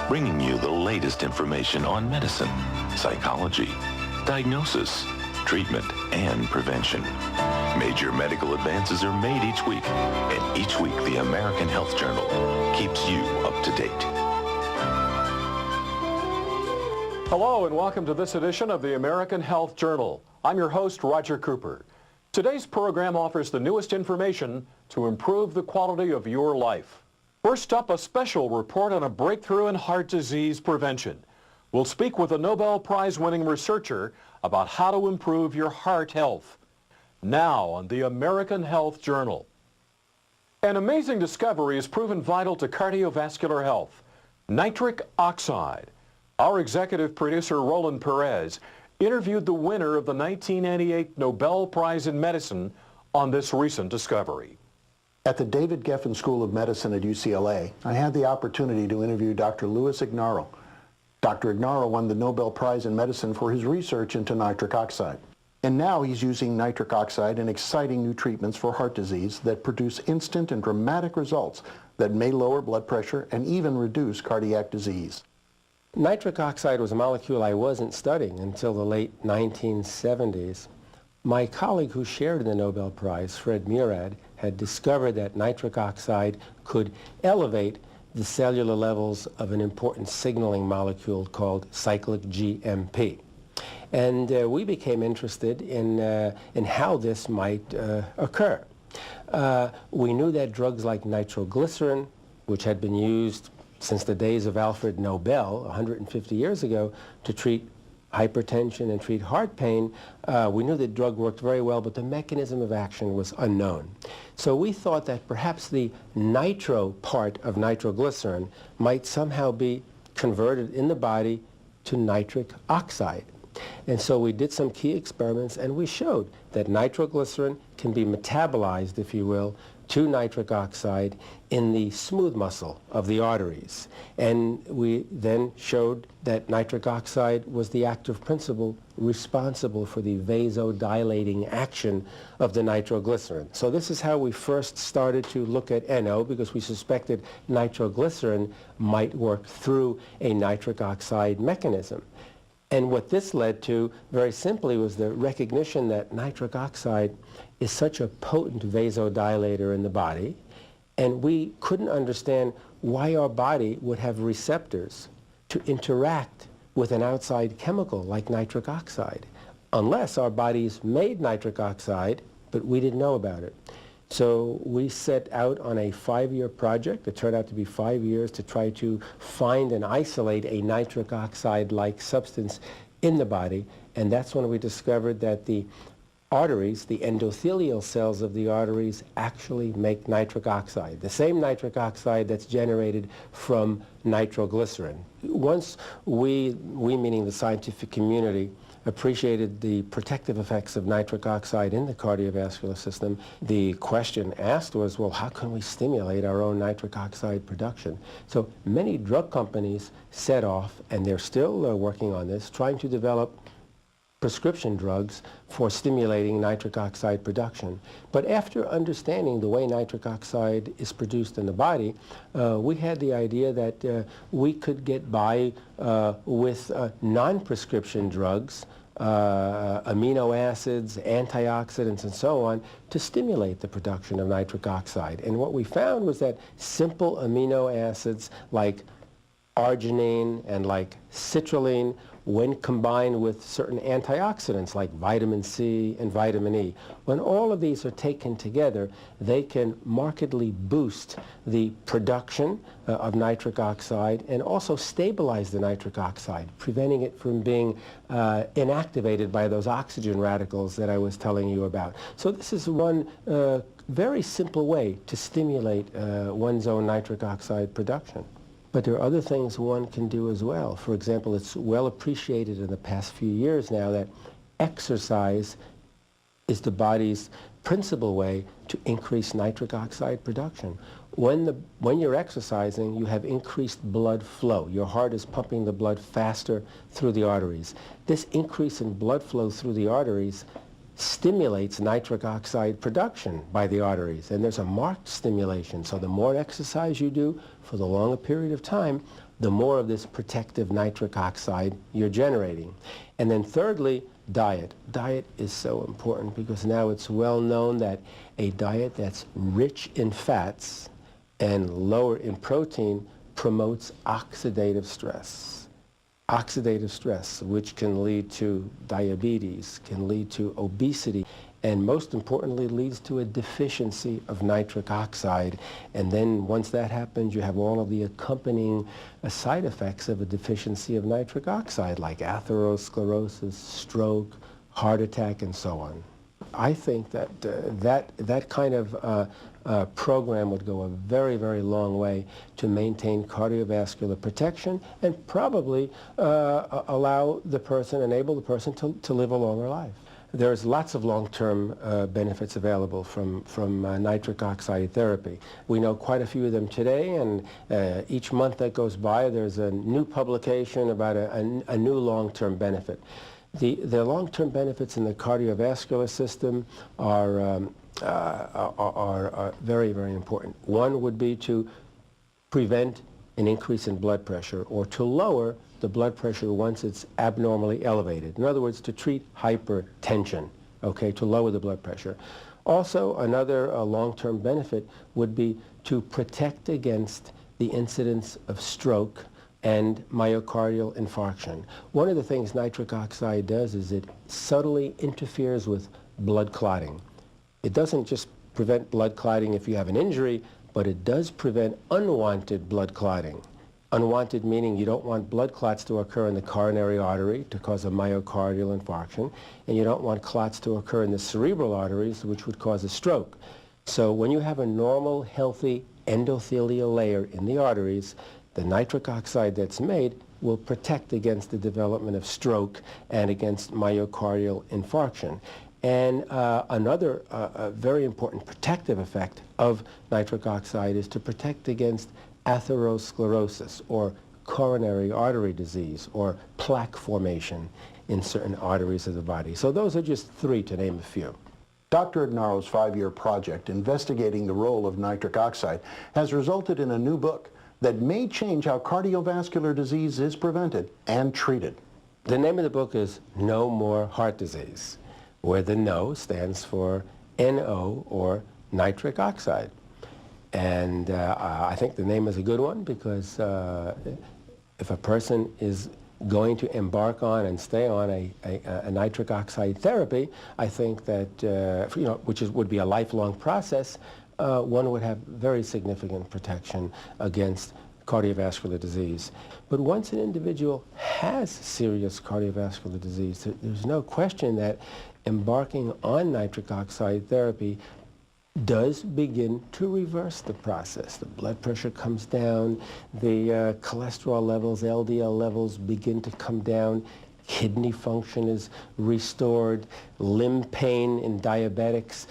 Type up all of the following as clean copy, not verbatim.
bringing you the latest information on medicine, psychology, diagnosis, treatment, and prevention. Major medical advances are made each week, and each week the American Health Journal keeps you up to date. Hello and welcome to this edition of the American Health Journal. I'm your host, Roger Cooper. Today's program offers the newest information to improve the quality of your life. First up, a special report on a breakthrough in heart disease prevention. We'll speak with a Nobel Prize-winning researcher about how to improve your heart health. Now on the American Health Journal. An amazing discovery has proven vital to cardiovascular health: nitric oxide. Our executive producer, Roland Perez, interviewed the winner of the 1998 Nobel Prize in Medicine on this recent discovery. At the David Geffen School of Medicine at UCLA, I had the opportunity to interview Dr. Lui Ignario. Dr. Ignario won the Nobel Prize in Medicine for his research into nitric oxide. And now he's using nitric oxide in exciting new treatments for heart disease that produce instant and dramatic results that may lower blood pressure and even reduce cardiac disease. Nitric oxide was a molecule I wasn't studying until the late 1970s. My colleague who shared the Nobel Prize, Fred Murad, had discovered that nitric oxide could elevate the cellular levels of an important signaling molecule called cyclic GMP. And we became interested in how this might occur. We knew that drugs like nitroglycerin, which had been used since the days of Alfred Nobel 150 years ago to treat hypertension and treat heart pain, we knew the drug worked very well, but the mechanism of action was unknown. So we thought that perhaps the nitro part of nitroglycerin might somehow be converted in the body to nitric oxide. And so we did some key experiments, and we showed that nitroglycerin can be metabolized, if you will, to nitric oxide in the smooth muscle of the arteries. And we then showed that nitric oxide was the active principle responsible for the vasodilating action of the nitroglycerin. So this is how we first started to look at NO, because we suspected nitroglycerin might work through a nitric oxide mechanism. And what this led to, very simply, was the recognition that nitric oxide is such a potent vasodilator in the body, and we couldn't understand why our body would have receptors to interact with an outside chemical like nitric oxide, unless our bodies made nitric oxide, but we didn't know about it. So we set out on a 5-year project. It turned out to be 5 years to try to find and isolate a nitric oxide-like substance in the body, and that's when we discovered that the arteries, the endothelial cells of the arteries, actually make nitric oxide, the same nitric oxide that's generated from nitroglycerin. Once we meaning the scientific community, appreciated the protective effects of nitric oxide in the cardiovascular system, the question asked was, well, how can we stimulate our own nitric oxide production? So many drug companies set off, and they're still working on this, trying to develop prescription drugs for stimulating nitric oxide production. But after understanding the way nitric oxide is produced in the body, we had the idea that we could get by with non-prescription drugs, amino acids, antioxidants, and so on, to stimulate the production of nitric oxide. And what we found was that simple amino acids like arginine and like citrulline, when combined with certain antioxidants like vitamin C and vitamin E, when all of these are taken together, they can markedly boost the production of nitric oxide and also stabilize the nitric oxide, preventing it from being inactivated by those oxygen radicals that I was telling you about. So this is one very simple way to stimulate one's own nitric oxide production. But there are other things one can do as well. For example, it's well appreciated in the past few years now that exercise is the body's principal way to increase nitric oxide production. When you're exercising, you have increased blood flow. Your heart is pumping the blood faster through the arteries. This increase in blood flow through the arteries stimulates nitric oxide production by the arteries, and there's a marked stimulation. So the more exercise you do for the longer period of time, the more of this protective nitric oxide you're generating. And then thirdly, diet. Diet is so important because now it's well known that a diet that's rich in fats and lower in protein promotes oxidative stress. Oxidative stress, which can lead to diabetes, can lead to obesity, and most importantly leads to a deficiency of nitric oxide. And then once that happens, you have all of the accompanying side effects of a deficiency of nitric oxide, like atherosclerosis, stroke, heart attack, and so on. I think that that kind of program would go a very, very long way to maintain cardiovascular protection and probably allow the person, enable the person to live a longer life. There's lots of long-term benefits available from nitric oxide therapy. We know quite a few of them today, and each month that goes by there's a new publication about a new long-term benefit. The long-term benefits in the cardiovascular system are very, very important. One would be to prevent an increase in blood pressure or to lower the blood pressure once it's abnormally elevated. In other words, to treat hypertension, okay, to lower the blood pressure. Also, another long-term benefit would be to protect against the incidence of stroke and myocardial infarction. One of the things nitric oxide does is it subtly interferes with blood clotting. It doesn't just prevent blood clotting if you have an injury, but it does prevent unwanted blood clotting. Unwanted meaning you don't want blood clots to occur in the coronary artery to cause a myocardial infarction, and you don't want clots to occur in the cerebral arteries, which would cause a stroke. So when you have a normal, healthy endothelial layer in the arteries, the nitric oxide that's made will protect against the development of stroke and against myocardial infarction. And another very important protective effect of nitric oxide is to protect against atherosclerosis, or coronary artery disease, or plaque formation in certain arteries of the body. So those are just three, to name a few. Dr. Ignarro's 5-year project investigating the role of nitric oxide has resulted in a new book that may change how cardiovascular disease is prevented and treated. The name of the book is No More Heart Disease, where the NO stands for NO, or nitric oxide. And I think the name is a good one because if a person is going to embark on and stay on a nitric oxide therapy, I think that, which would be a lifelong process, one would have very significant protection against cardiovascular disease. But once an individual has serious cardiovascular disease, there's no question that embarking on nitric oxide therapy does begin to reverse the process. The blood pressure comes down, the cholesterol levels, LDL levels begin to come down, kidney function is restored, limb pain in diabetics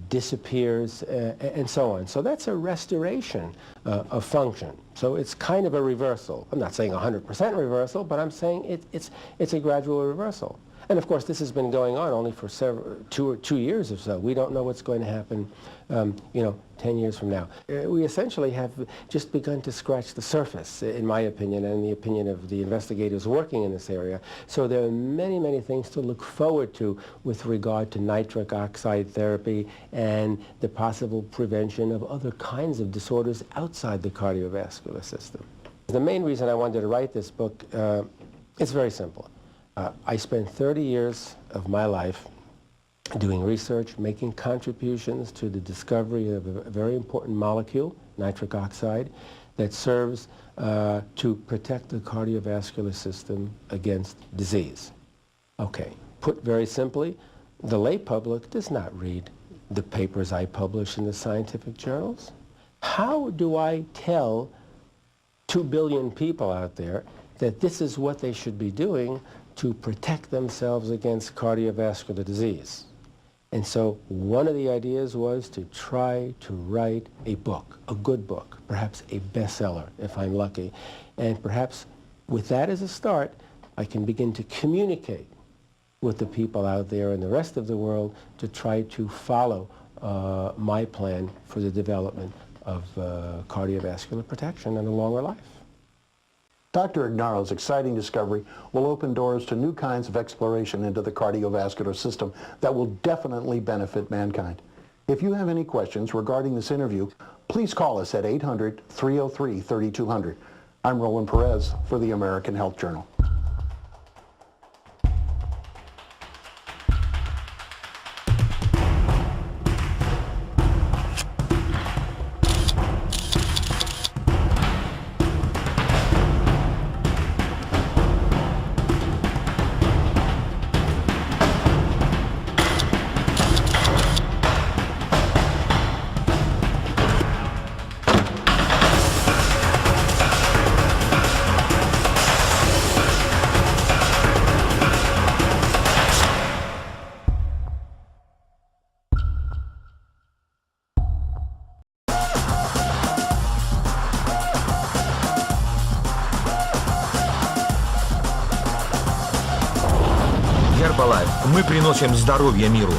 disappears, and so on. So that's a restoration of function. So it's kind of a reversal. I'm not saying 100% reversal, but I'm saying it's a gradual reversal. And of course, this has been going on only for 2 years or so. We don't know what's going to happen, 10 years from now. We essentially have just begun to scratch the surface, in my opinion, and in the opinion of the investigators working in this area. So there are many, many things to look forward to with regard to nitric oxide therapy and the possible prevention of other kinds of disorders outside the cardiovascular system. The main reason I wanted to write this book, it's very simple. I spent 30 years of my life doing research, making contributions to the discovery of a very important molecule, nitric oxide, that serves to protect the cardiovascular system against disease. Okay, put very simply, the lay public does not read the papers I publish in the scientific journals. How do I tell 2 billion people out there that this is what they should be doing to protect themselves against cardiovascular disease? And so one of the ideas was to try to write a book, a good book, perhaps a bestseller if I'm lucky. And perhaps with that as a start, I can begin to communicate with the people out there in the rest of the world to try to follow my plan for the development of cardiovascular protection and a longer life. Dr. Ignarro's exciting discovery will open doors to new kinds of exploration into the cardiovascular system that will definitely benefit mankind. If you have any questions regarding this interview, please call us at 800-303-3200. I'm Roland Perez for the American Health Journal. Гербалайф. Мы приносим здоровье миру.